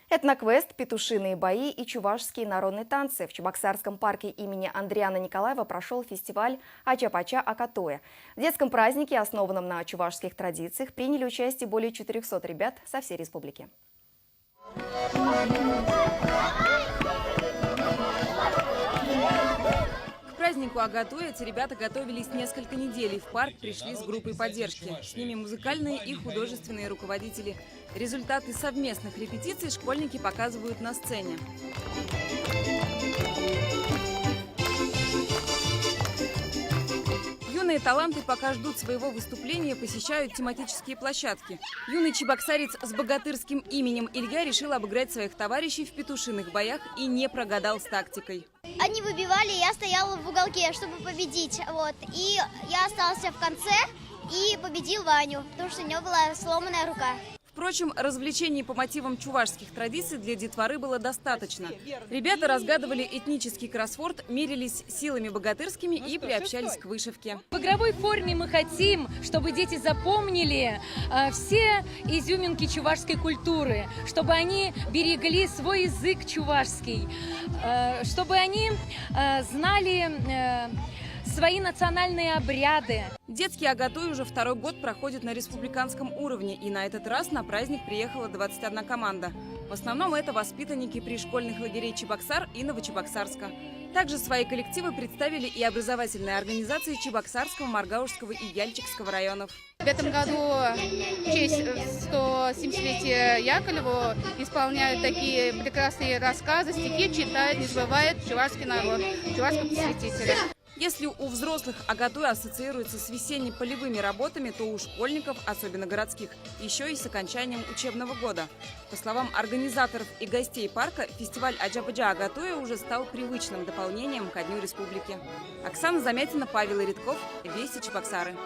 Этноквест, петушиные бои и чувашские народные танцы. В Чебоксарском парке имени Андриана Николаева прошел фестиваль Ача-Пача-Акатоя. В детском празднике, основанном на чувашских традициях, приняли участие более 400 ребят со всей республики. К празднику Агатоя эти ребята готовились несколько недель и в парк пришли с группой поддержки. С ними музыкальные и художественные руководители. Результаты совместных репетиций школьники показывают на сцене. Юные таланты пока ждут своего выступления, посещают тематические площадки. Юный чебоксарец с богатырским именем Илья решил обыграть своих товарищей в петушиных боях и не прогадал с тактикой. Они выбивали, я стояла в уголке, чтобы победить. И я остался в конце и победил Ваню, потому что у него была сломанная рука. Впрочем, развлечений по мотивам чувашских традиций для детворы было достаточно. Ребята разгадывали этнический кроссворд, мерились силами богатырскими и приобщались к вышивке. В игровой форме мы хотим, чтобы дети запомнили все изюминки чувашской культуры, чтобы они берегли свой язык чувашский, чтобы они знали свои национальные обряды. Детский Агатоy уже второй год проходит на республиканском уровне, и на этот раз на праздник приехала 21 команда. В основном это воспитанники пришкольных лагерей Чебоксар и Новочебоксарска. Также свои коллективы представили и образовательные организации Чебоксарского, Маргаушского и Яльчикского районов. В этом году в честь 170-летия Яковлеву исполняют такие прекрасные рассказы, стихи читает, не забывает чувашский народ, чувашского просветителя. Если у взрослых Агатоy ассоциируется с весенне-полевыми работами, то у школьников, особенно городских, еще и с окончанием учебного года. По словам организаторов и гостей парка, фестиваль Ача-Пача-Акатоя уже стал привычным дополнением ко Дню Республики. Оксана Замятина, Павел Редков, Вести Чебоксары.